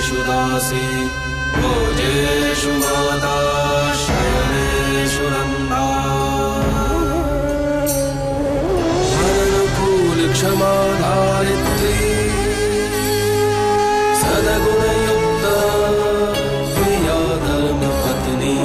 सर्वेषु दासी भोजेषु माता शयनेषु नन्दा अनुकूल क्षमा धारित्री सद्गुणयुक्ता प्रिया धर्मपत्नी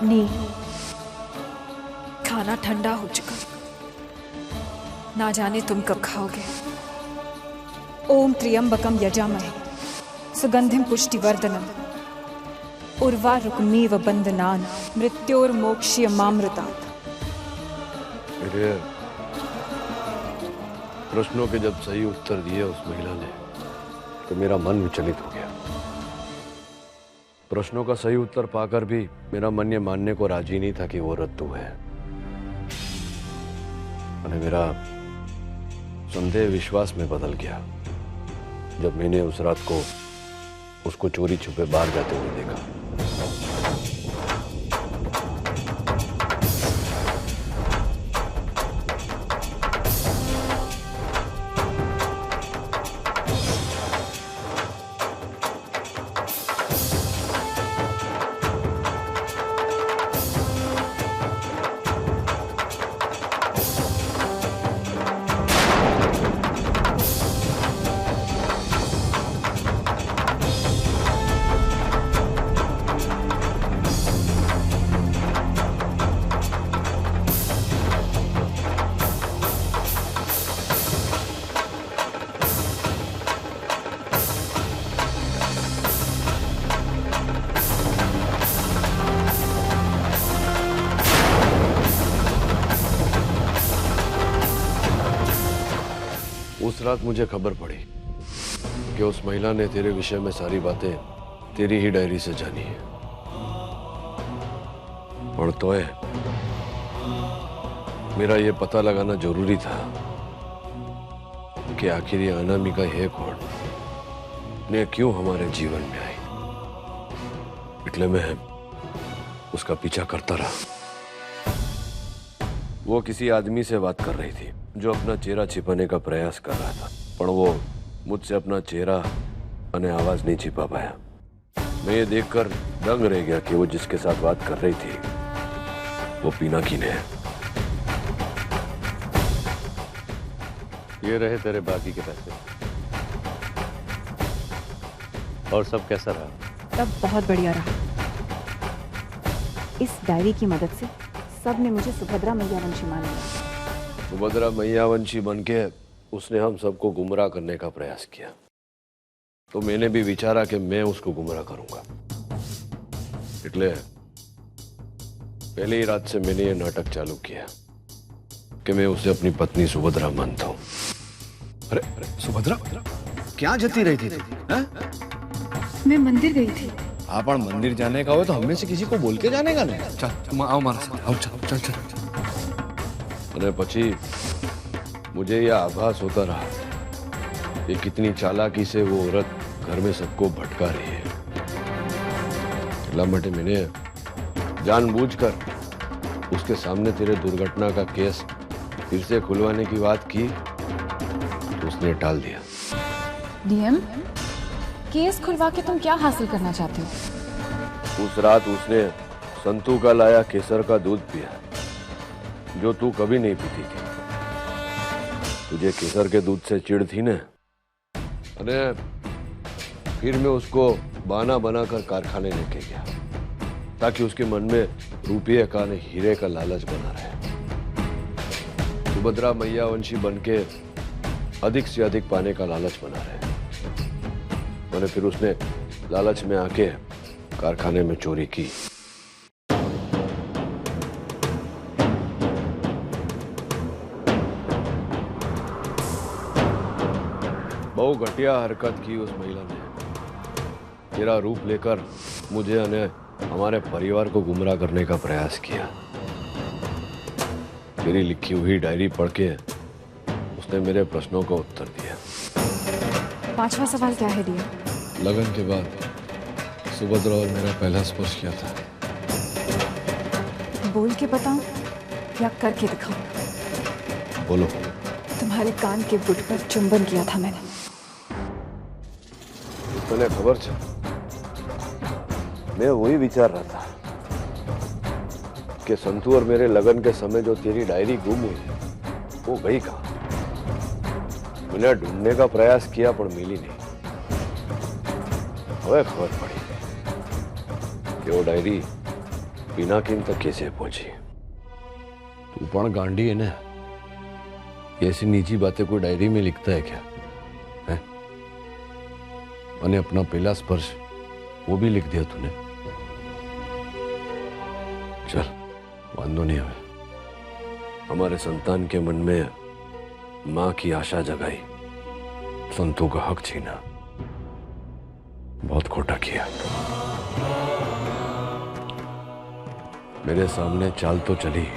नी खाना ठंडा हो चुका, ना जाने तुम कब खाओगे। ओम त्र्यंबकम यजामहे सुगंधिम पुष्टिवर्धनम उर्वारुकमेव बंधनान् मृत्योर्मोक्ष्यमामृतात्। मेरे प्रश्नों के जब सही उत्तर दिए उस महिला ने तो मेरा मन विचलित हो गया। प्रश्नों का सही उत्तर पाकर भी मेरा मन ये मानने को राजी नहीं था कि वो रत्तू है। और मेरा संदेह विश्वास में बदल गया जब मैंने उस रात को उसको चोरी छुपे बाहर जाते हुए देखा। उस रात मुझे खबर पड़ी कि उस महिला ने तेरे विषय में सारी बातें तेरी ही डायरी से जानी है। और तो मेरा ये पता लगाना जरूरी था कि आखिर ये अनामिका है कौन, ने क्यों हमारे जीवन में आई। इसलिए मैं उसका पीछा करता रहा। वो किसी आदमी से बात कर रही थी जो अपना चेहरा छिपाने का प्रयास कर रहा था, पर वो मुझसे अपना चेहरा और आवाज नहीं छिपा पाया। मैं ये देखकर दंग रह गया कि वो जिसके साथ बात कर रही थी वो पिनाकी ने है। ये रहे तेरे बाकी के पैसे। और सब कैसा रहा? सब बहुत बढ़िया रहा। इस डायरी की मदद से सब ने मुझे सुभद्रा मैयावंशी मान लिया। सुभद्रा मैयावंशी बनके उसने हम सबको गुमराह करने का प्रयास किया, तो मैंने भी विचारा कि मैं उसको गुमराह करूंगा। इसलिए पहले ही रात से मैंने ये नाटक चालू किया कि मैं उसे अपनी पत्नी सुभद्रा मानता हूं। अरे सुभद्रा क्या जती रही थी तू? मैं मंदिर गई थी। हाँ, पर मंदिर जाने का हो तो हमें से किसी को बोल के जाने का नहीं। चल तुम आओ हमारे साथ, आओ चल चल चल। અને પછી मुझे यह आभास होता रहा कि कितनी चालाकी से वो औरत घर में सबको भटका रही है। इसलिए માટે मैंने जानबूझकर उसके सामने तेरे दुर्घटना का केस फिर से खुलवाने की बात की, तो उसने टाल दिया। डीएम, केस खुलवा के तुम क्या हासिल करना चाहते हो? उस रात उसने संतू का लाया केसर का दूध पिया जो तू कभी नहीं पीती थी। तुझे केसर के दूध से चिढ़ थी ना, अरे फिर मैं उसको बहाना बनाकर कारखाने लेके गया ताकि उसके मन में रुपये का नहीं हीरे का लालच बना रहे। सुभद्रा मैयावंशी बनके अधिक से अधिक पाने का लालच बना रहे। मैंने फिर उसने लालच में आके कारखाने में चोरी की। बहु घटिया हरकत की उस महिला ने। तेरा रूप लेकर मुझे और हमारे परिवार को गुमराह करने का प्रयास किया। तेरी लिखी हुई डायरी पढ़ के उसने मेरे प्रश्नों का उत्तर दिया। 5वां सवाल क्या है दिया? लगन के बाद सुभद्रा और मेरा पहला स्पर्श किया था। बोल के बताऊं या करके दिखाऊं? बोलो। तुम्हारे कान के बुट पर चुंबन किया था मैंने। तने खबर छे, मैं वही विचार रहा था कि संतू और मेरे लगन के समय जो तेरी डायरी गुम हुई वो गई कहां? मैंने ढूंढने का प्रयास किया पर मिली नहीं। हमें खबर पड़ी कि वो डायरी पिनाकिन तक कैसे पहुंची। तू पण गांडी है ना, ऐसी निजी बातें कोई डायरी में लिखता है क्या? है? मैंने अपना पहला स्पर्श वो भी लिख दिया तूने। चल वांदो नहीं है। हमारे संतान के मन में मां की आशा जगाई, संतू का हक छीना, बहुत खोटा किया। मेरे सामने चाल तो चली,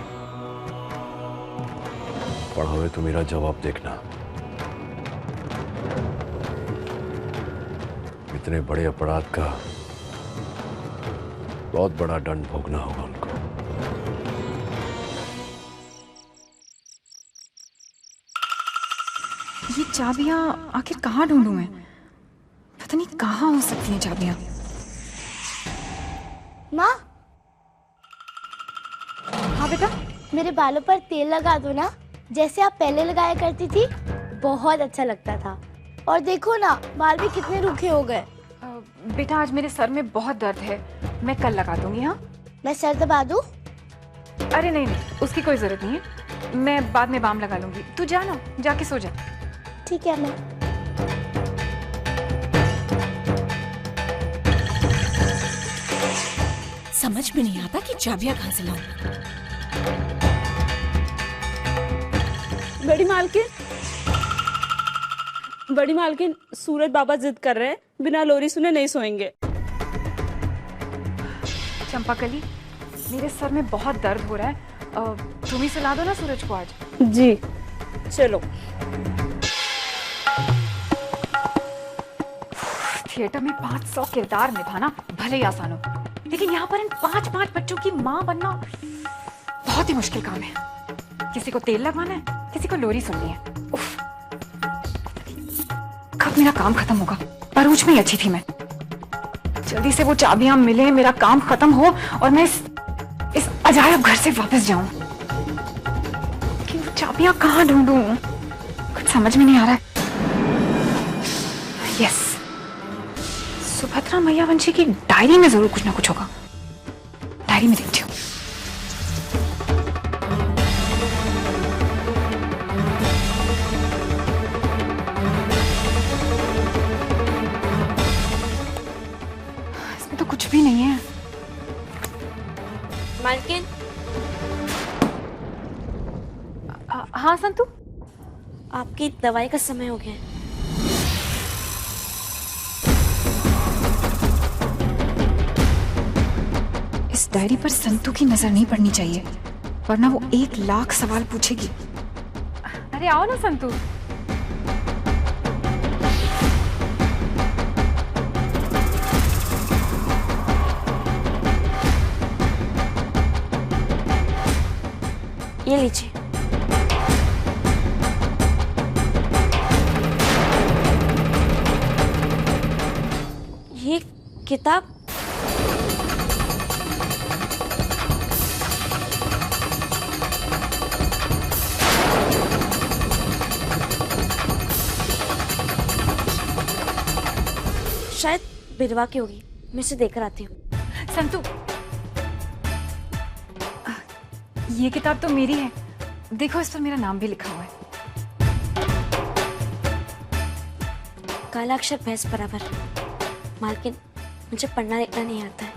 पर हमें तो मेरा जवाब देखना। इतने बड़े अपराध का बहुत बड़ा दंड भोगना होगा उनको। ये चाबियां आखिर कहाँ ढूंढूं मैं? पता नहीं कहाँ हो सकती हैं चाबियां। माँ, हाँ बेटा। मेरे बालों पर तेल लगा दो ना, जैसे आप पहले लगाया करती थी। बहुत अच्छा लगता था। और देखो ना, बाल भी कितने रूखे हो गए। बेटा आज मेरे सर में बहुत दर्द है, मैं कल लगा दूंगी। हाँ, मैं सर दबा दूं? अरे नहीं नहीं, उसकी कोई जरूरत नहीं है, मैं बाद में बाम लगा लूंगी। तू जा ना, जाके सो जा। ठीक है। मैं समझ में नहीं आता कि चाबियां कहां से लाऊं। बड़ी मालकिन, सूरज बाबा जिद कर रहे हैं, बिना लोरी सुने नहीं सोएंगे। चंपाकली, मेरे सर में बहुत दर्द हो रहा है, तुम ही सुला दो ना सूरज को आज। जी चलो। थिएटर में 500 किरदार निभाना भले ही आसान हो, लेकिन यहाँ पर इन 5-5 बच्चों की माँ बनना बहुत ही मुश्किल काम है। किसी को तेल लगवाना है, किसी को लोरी सुननी है। उफ, कब मेरा काम खत्म होगा? परूच में ही अच्छी थी मैं। जल्दी से वो चाबियां मिले, मेरा काम खत्म हो और मैं इस अजायब घर से वापस जाऊं। कि वो चाबियां कहाँ ढूंढूं? कुछ समझ में नहीं आ रहा है। यस, सुभद्रा मैयावंशी की डायरी में जरूर कुछ ना कुछ होगा। डायरी में देखती हूँ। इसमें तो कुछ भी नहीं है। मालकिन। हाँ संतू, आपकी दवाई का समय हो गया है। इस डायरी पर संतू की नजर नहीं पड़नी चाहिए, वरना वो 1,00,000 सवाल पूछेगी। अरे आओ ना संतू। ये लीजिए। ये किताब शायद बिरवा की होगी। मैं इसे देकर आती हूँ। संतू, ये किताब तो मेरी है। देखो, इस पर मेरा नाम भी लिखा हुआ है। काला अक्षर भैंस बराबर। मालकिन, मुझे पढ़ना लिखना नहीं आता है।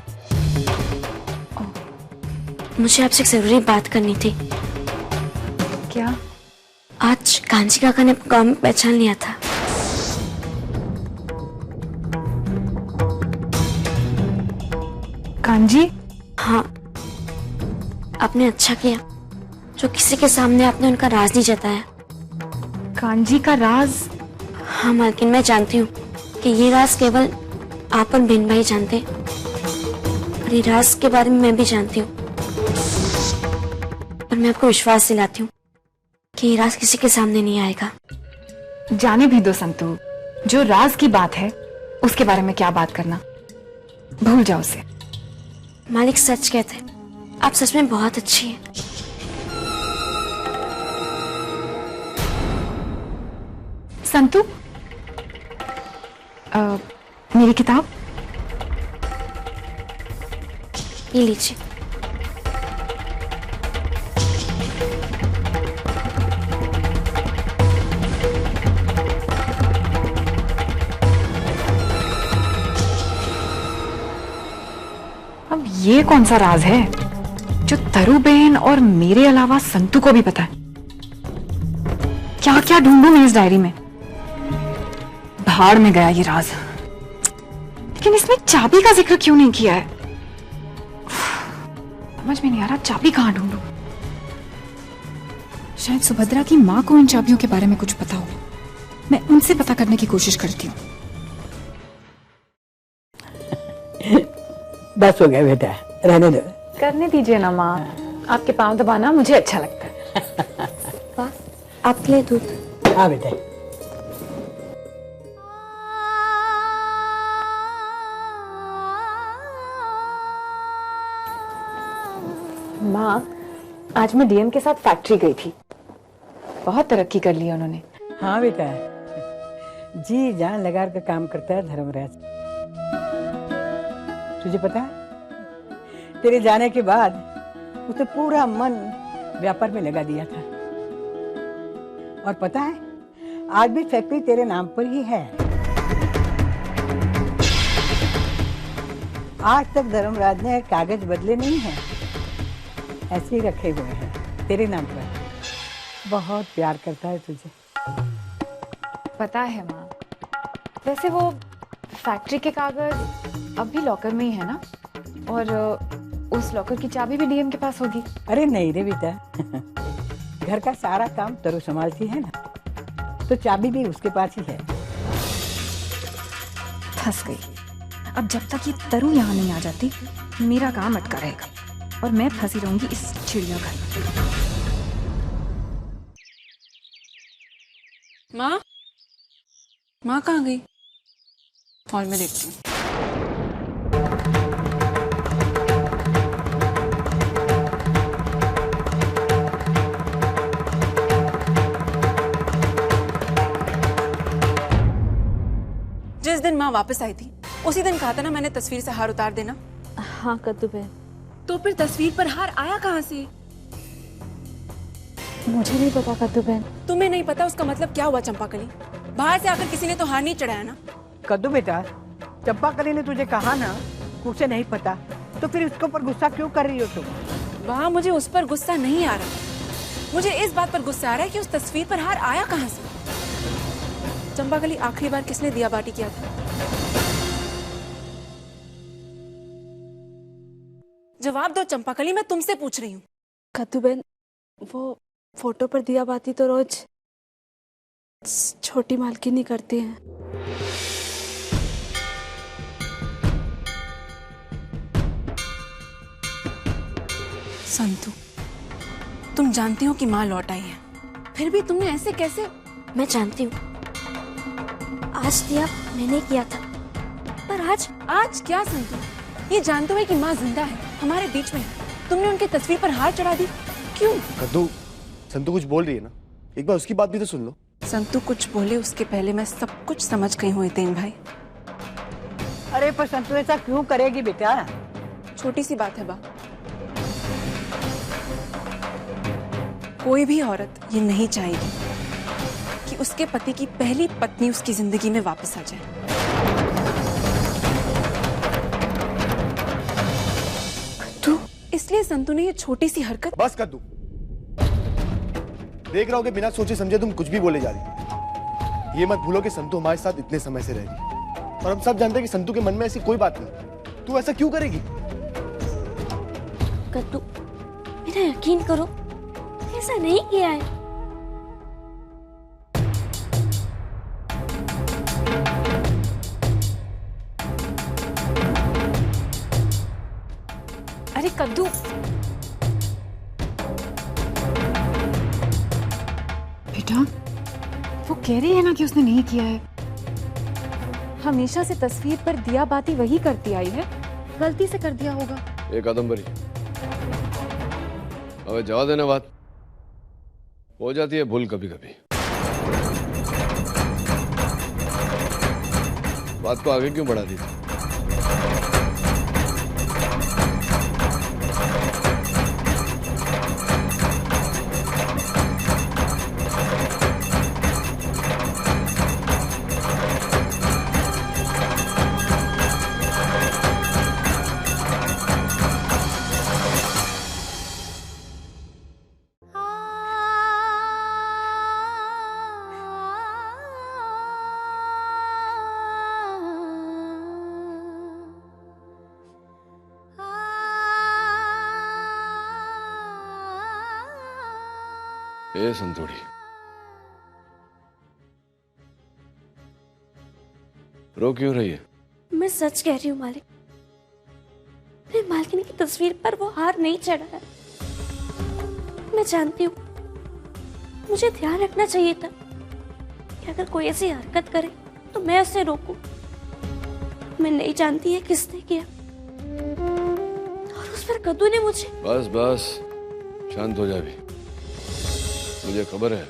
मुझे आपसे एक जरूरी बात करनी थी। क्या? आज कांची काका ने गांव में पहचान लिया था। कांजी? हाँ, आपने अच्छा किया जो किसी के सामने आपने उनका राज नहीं जताया। कांजी का राज हाँ मालकिन, मैं जानती हूँ कि ये राज केवल आप और बहन भाई जानते हैं, और ये राज के बारे में मैं भी जानती हूँ। पर मैं आपको विश्वास दिलाती हूँ कि ये राज किसी के सामने नहीं आएगा। जाने भी दो संतू, जो राज की बात है उसके बारे में क्या बात करना, भूल जाओ उसे। मालिक सच कहते हैं, आप सच में बहुत अच्छी हैं। संतू, मेरी किताब ये लीजिए। अब ये कौन सा राज है जो तरु बहन और मेरे अलावा संतू को भी पता है? क्या क्या ढूंढूं मैं इस डायरी में? भाड़ में गया ये राज। लेकिन इसमें चाबी का जिक्र क्यों नहीं किया है? समझ में नहीं आ रहा, चाबी कहाँ ढूंढूं? शायद सुभद्रा की माँ को इन चाबियों के बारे में कुछ पता हो। मैं उनसे पता करने की कोशिश करती हूँ। बस हो गया बेटा, रहने दो। करने दीजिए ना माँ, आपके पांव दबाना मुझे अच्छा लगता है। बस आपके लिए दूध। हाँ बेटा। माँ, आज मैं डीएम के साथ फैक्ट्री गई थी। बहुत तरक्की कर ली उन्होंने। हाँ बेटा, जी जान लगा कर काम करता है धर्मराज। तुझे पता है, तेरे जाने के बाद उसने पूरा मन व्यापार में लगा दिया था। और पता है, आज भी फैक्ट्री तेरे नाम पर ही है। आज तक धर्मराज ने कागज बदले नहीं हैं, ऐसे ही रखे हुए हैं तेरे नाम पर। बहुत प्यार करता है तुझे। पता है माँ, वैसे वो फैक्ट्री के कागज अब भी लॉकर में ही है ना? और उस लॉकर की चाबी भी डीएम के पास होगी। अरे नहीं रे बेटा, घर का सारा काम तरु संभालती है ना, तो चाबी भी उसके पास ही है। फंस गई। अब जब तक ये तरु यहाँ नहीं आ जाती, मेरा काम अटका रहेगा और मैं फंसी रहूंगी इस चिड़ियाघर में। माँ, माँ कहाँ गई? हॉल में देखती हूँ। जिस दिन माँ वापस आई थी उसी दिन कहा था ना मैंने तस्वीर से हार उतार देना। हाँ कद्दू बहन। तो फिर तस्वीर पर हार आया कहाँ से? मुझे नहीं पता कद्दू बहन। तुम्हें नहीं पता उसका मतलब क्या हुआ चंपाकली? बाहर से आकर किसी ने तो हार नहीं चढ़ाया ना। कद्दू बेटा, चंपाकली ने तुझे कहा ना उसे नहीं पता, तो फिर उसके ऊपर गुस्सा क्यों कर रही हो तुम? वहाँ मुझे उस पर गुस्सा नहीं आ रहा, मुझे इस बात पर गुस्सा आ रहा है कि उस तस्वीर पर हार आया कहाँ से? चंपाकली आखिरी बार किसने दिया बाटी किया था? जवाब दो चंपाकली, मैं तुमसे पूछ रही हूँ। कद्दू बहन, वो फोटो पर दिया बाती तो रोज छोटी मालकिन ही करती हैं। संतू, तुम जानती हो कि माँ लौट आई है, फिर भी तुमने ऐसे कैसे? मैं जानती हूँ, आज दिया मैंने किया था, पर आज क्या संतू? ये जानते हुए कि माँ जिंदा है, हमारे बीच में है, तुमने उनकी तस्वीर पर हार चढ़ा दी, क्यों? कद्दू, संतू कुछ बोल रही है ना, एक बार उसकी बात भी तो सुन लो। संतू कुछ बोले उसके पहले मैं सब कुछ समझ गई हूँ हितेन भाई। अरे पर संतू ऐसा क्यों करेगी बेटा? छोटी सी बात है बा, कोई भी औरत ये नहीं चाहेगी कि उसके पति की पहली पत्नी उसकी जिंदगी में वापस आ जाए। कद्दू, इसलिए संतू ने ये छोटी सी हरकत। बस कद्दू, देख रहा हूँ कि बिना सोचे समझे तुम कुछ भी बोले जा रही। ये मत भूलो कि संतू हमारे साथ इतने समय से रह रही है और हम सब जानते हैं कि संतू के मन में ऐसी कोई बात नहीं। तू ऐसा क्यों करेगी? कद्दू, मेरा यकीन करो, ऐसा नहीं किया है। कद्दू। बेटा, वो कह रही है ना कि उसने नहीं किया है। हमेशा से तस्वीर पर दिया बाती वही करती आई है, गलती से कर दिया होगा। एक कादम्बरी, अब जवा देना, बात हो जाती है भूल कभी कभी। बात को आगे क्यों बढ़ा दी थी? ए संतोड़ी, रो क्यों रही है? मैं सच कह रही हूँ मालिक, मेरी मालकिन की तस्वीर पर वो हार नहीं चढ़ा है। मैं जानती हूँ मुझे ध्यान रखना चाहिए था कि अगर कोई ऐसी हरकत करे तो मैं उसे रोकूं। मैं नहीं जानती है किसने किया, और उस पर कद्दू ने मुझे। बस बस शांत हो जा भी। मुझे खबर है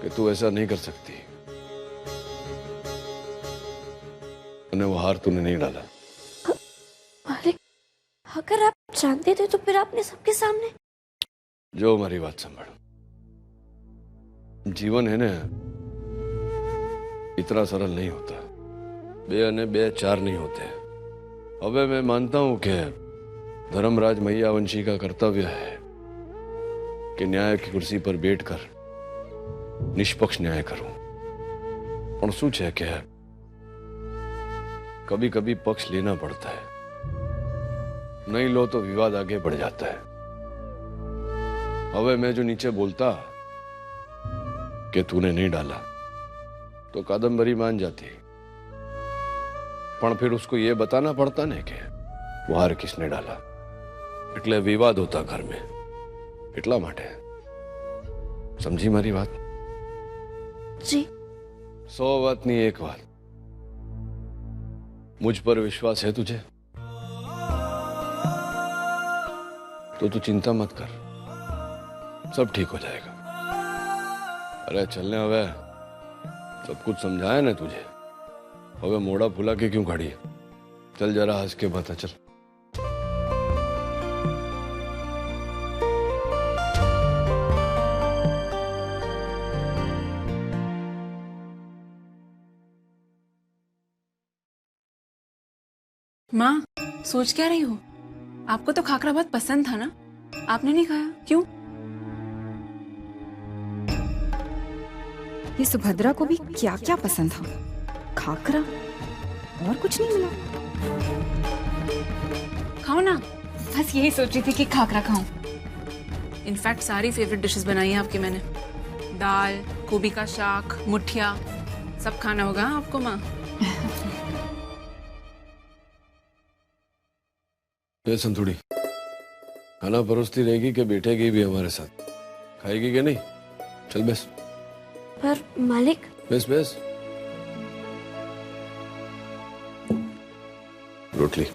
कि तू ऐसा नहीं कर सकती। वो हार तूने नहीं डाला। मालिक, अगर आप जानते थे तो फिर आपने सबके सामने। जो हमारी बात संभाल, जीवन है ना, इतना सरल नहीं होता। बे अने बे चार नहीं होते। अबे मैं मानता हूं कि धर्मराज मैया वंशी का कर्तव्य है कि न्याय की कुर्सी पर बैठकर निष्पक्ष न्याय करूं। और શું છે કે कभी कभी पक्ष लेना पड़ता है, नहीं लो तो विवाद आगे बढ़ जाता है। હવે मैं जो नीचे बोलता कि तूने नहीं डाला तो कादम्बरी मान जाती, पर फिर उसको ये बताना पड़ता ने कि वो हार किसने डाला, એટલે विवाद होता घर में। એટલા માટે समझी मारी बात? जी। 100 बातनी एक बात, मुझ पर विश्वास है तुझे तो तू चिंता मत कर, सब ठीक हो जाएगा। अरे चलने, हवे सब कुछ समझाया ना तुझे, हवे मोड़ा फुला के क्यों खड़ी है? चल जरा हंस के बता, चल। माँ, सोच क्या रही हो? आपको तो खाकरा बहुत पसंद था ना, आपने नहीं खाया, क्यों? ये सुभद्रा को भी क्या क्या पसंद था, खाकरा, और कुछ नहीं मिला। खाओ ना। बस यही सोच रही थी कि खाकरा खाऊं। इनफैक्ट सारी फेवरेट डिशेस बनाई हैं आपकी मैंने, दाल, गोभी का शाक, मुठिया, सब खाना होगा आपको माँ। संतुड़ी, खाना परोसती रहेगी कि बैठेगी भी हमारे साथ? खाएगी कि नहीं? चल बेस। पर मालिक। बेस बेस। रोटली।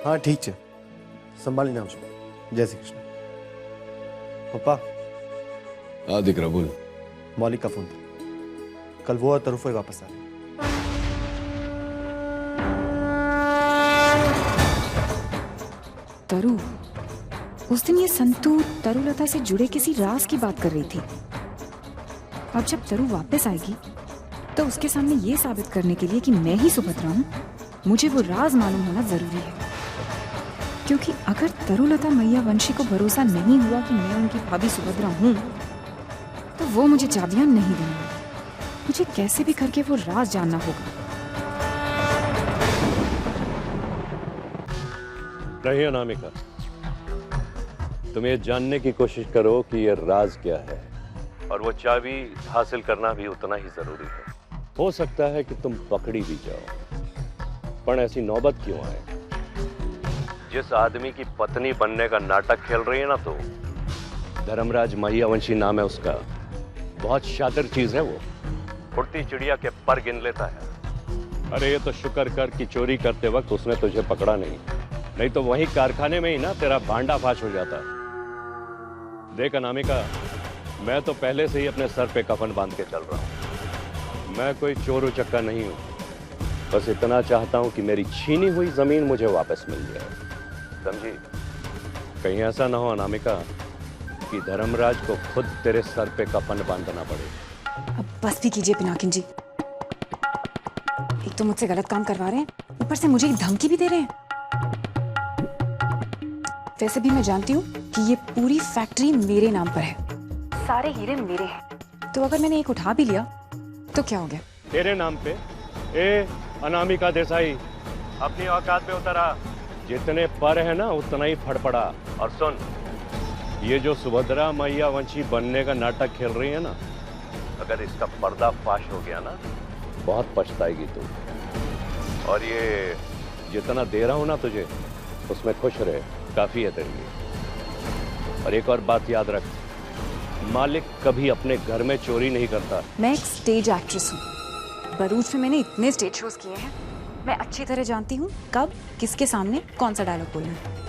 हाँ ठीक है, संभाली ना मुझे। जय श्री कृष्ण। पापा। हाँ दिकरा बोल। मौलिक का फोन था, कल वो और तरुफे वापस आ रहे। तरु, उस दिन ये संतू तरुलता से जुड़े किसी राज की बात कर रही थी। अब जब तरु वापस आएगी तो उसके सामने ये साबित करने के लिए कि मैं ही सुभद्रा हूं, मुझे वो राज मालूम होना जरूरी है। क्योंकि अगर तरुलता मैया वंशी को भरोसा नहीं हुआ कि मैं उनकी भाभी सुभद्रा हूं, तो वो मुझे चाबियां नहीं देंगे। मुझे कैसे भी करके वो राज जानना होगा। नहीं अनामिका, तुम ये जानने की कोशिश करो कि ये राज क्या है, और वो चाबी हासिल करना भी उतना ही जरूरी है। हो सकता है कि तुम पकड़ी भी जाओ, पर ऐसी नौबत क्यों आए? जिस आदमी की पत्नी बनने का नाटक खेल रही है ना, तो धर्मराज महियावंशी नाम है उसका। बहुत शातिर चीज है वो, उड़ती चिड़िया के पर गिन लेता है। अरे ये तो शुक्र कर कि चोरी करते वक्त उसने तुझे पकड़ा नहीं तो वहीं कारखाने में ही ना तेरा भांडा फाश हो जाता। देख अनामिका, मैं तो पहले से ही अपने सर पे कफन बांध के चल रहा हूं। मैं कोई चोर उचक्का नहीं हूं, बस इतना चाहता हूं कि मेरी छीनी हुई जमीन मुझे वापस मिल जाए, समझी? कहीं ऐसा ना हो अनामिका कि धर्मराज को खुद तेरे सर पे कफन बांधना पड़े। अब बस भी कीजिए पिनाकिन जी, एक तो मुझसे गलत काम करवा रहे हैं, ऊपर से मुझे एक धमकी भी दे रहे हैं। वैसे भी मैं जानती हूँ कि ये पूरी फैक्ट्री मेरे नाम पर है, सारे हीरे मेरे हैं, तो अगर मैंने एक उठा भी लिया तो क्या हो गया? तेरे नाम पे? ए अनामिका देसाई, अपनी औकात पे उतरा। जितने पर है ना उतना ही फड़फड़ा। और सुन, ये जो सुभद्रा महियावंशी बनने का नाटक खेल रही है ना, अगर इसका पर्दाफाश हो गया ना, बहुत पछताएगी तू। और ये जितना दे रहा हूं ना तुझे, उसमें खुश रहे, काफी है तेरे लिए। और एक और बात याद रख, मालिक कभी अपने घर में चोरी नहीं करता। मैं एक स्टेज एक्ट्रेस हूँ, बरूच में मैंने इतने स्टेज शोज किए हैं, मैं अच्छी तरह जानती हूँ कब किसके सामने कौन सा डायलॉग बोलना है।